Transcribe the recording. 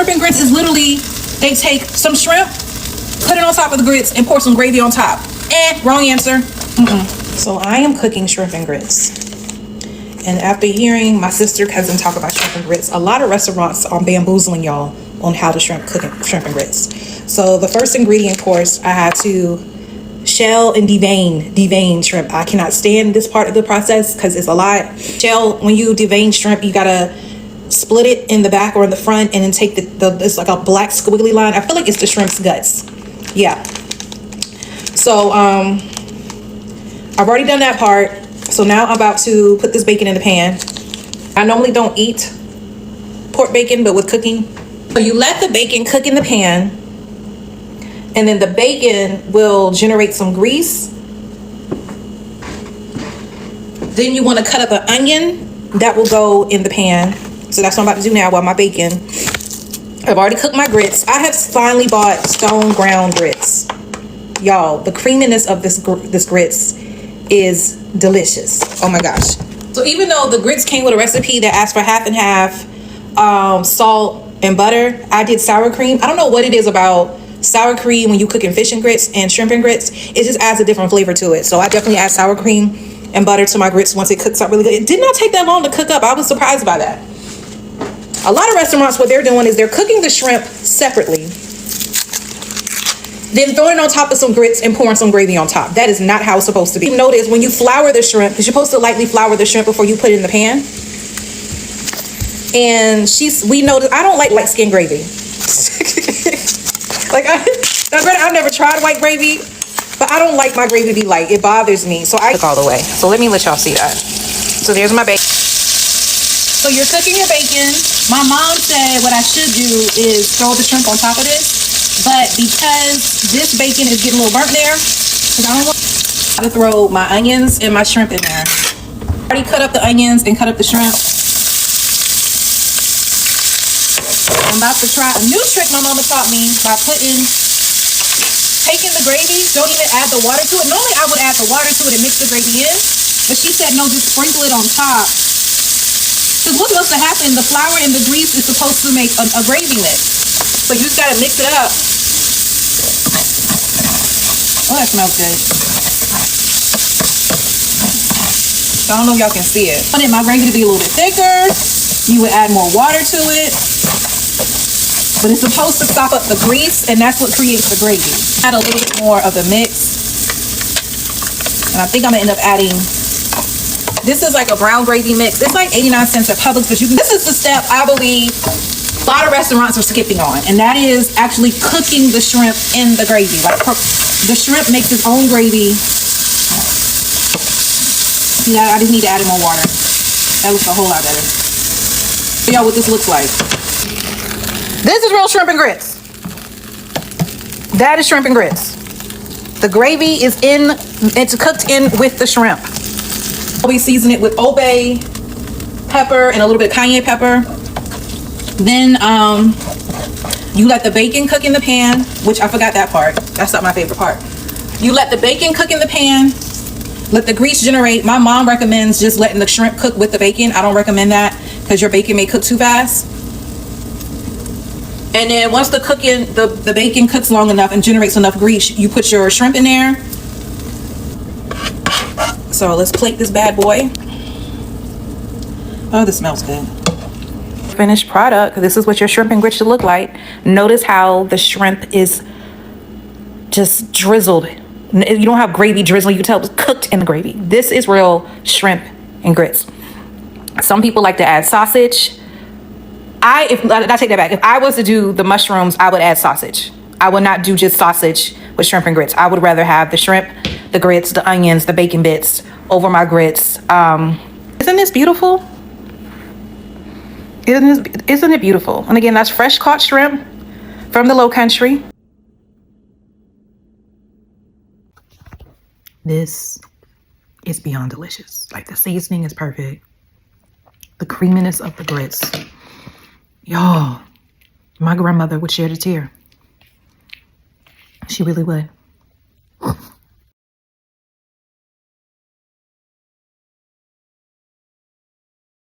shrimp and grits is literally, they take some shrimp, put it on top of the grits, and pour some gravy on top. Wrong answer. So I am cooking shrimp and grits. And after hearing my sister cousin talk about shrimp and grits, a lot of restaurants are bamboozling y'all on how to shrimp and grits. So the first ingredient course, I had to shell and devein shrimp. I cannot stand this part of the process because it's a lot. Shell, when you devein shrimp, you gotta split it in the back or in the front and then take it's like a black squiggly line. I feel like it's the shrimp's guts. Yeah. So I've already done that part. So now I'm about to put this bacon in the pan. I normally don't eat pork bacon, but with cooking. So you let the bacon cook in the pan, and then the bacon will generate some grease. Then you want to cut up an onion that will go in the pan. So that's what I'm about to do now while my bacon. I've already cooked my grits. I have finally bought stone ground grits. Y'all, the creaminess of this grits is delicious. Oh my gosh. So even though the grits came with a recipe that asked for half and half salt and butter, I did sour cream. I don't know what it is about sour cream when you cooking fish and grits and shrimp and grits. It just adds a different flavor to it. So I definitely add sour cream and butter to my grits once it cooks up really good. It did not take that long to cook up. I was surprised by that. A lot of restaurants, what they're doing is they're cooking the shrimp separately, then throwing it on top of some grits and pouring some gravy on top. That is not how it's supposed to be. Notice when you flour the shrimp, because you're supposed to lightly flour the shrimp before you put it in the pan. And we noticed, I don't like light skin gravy. Like I've never tried white gravy, but I don't like my gravy to be light. It bothers me. So I cook all the way. So let me let y'all see that. So there's my bacon. So you're cooking your bacon. My mom said what I should do is throw the shrimp on top of this. But because this bacon is getting a little burnt there, because I don't want to throw my onions and my shrimp in there. I already cut up the onions and cut up the shrimp. I'm about to try a new trick my mama taught me by taking the gravy. Don't even add the water to it. Normally I would add the water to it and mix the gravy in. But she said, no, just sprinkle it on top. Because what's supposed to happen, the flour and the grease is supposed to make a gravy mix. So you just got to mix it up. Oh, that smells good. So I don't know if y'all can see it. I want my gravy to be a little bit thicker. You would add more water to it. But it's supposed to sop up the grease, and that's what creates the gravy. Add a little bit more of the mix. And I think I'm going to end up adding, this is like a brown gravy mix. It's like 89 cents at Publix, but this is the step I believe a lot of restaurants are skipping on, and that is actually cooking the shrimp in the gravy. Like the shrimp makes its own gravy. See that? I just need to add in more water. That looks a whole lot better. See y'all what this looks like. This is real shrimp and grits. That is shrimp and grits. The gravy is it's cooked in with the shrimp. We season it with Old Bay pepper and a little bit of cayenne pepper. Then you let the bacon cook in the pan, which I forgot that part. That's not my favorite part. You let the bacon cook in the pan, let the grease generate. My mom recommends just letting the shrimp cook with the bacon. I don't recommend that because your bacon may cook too fast. And then once the bacon cooks long enough and generates enough grease, you put your shrimp in there. So let's plate this bad boy. Oh, this smells good. Finished product. This is what your shrimp and grits should look like. Notice how the shrimp is just drizzled. You don't have gravy drizzling. You can tell it was cooked in the gravy. This is real shrimp and grits. Some people like to add sausage. I take that back. If I was to do the mushrooms, I would add sausage. I would not do just sausage with shrimp and grits. I would rather have the shrimp, the grits, the onions, the bacon bits over my grits. Isn't this beautiful? Isn't it beautiful? And again, that's fresh caught shrimp from the Low Country. This is beyond delicious. Like the seasoning is perfect. The creaminess of the grits. Y'all, my grandmother would shed a tear. She really would.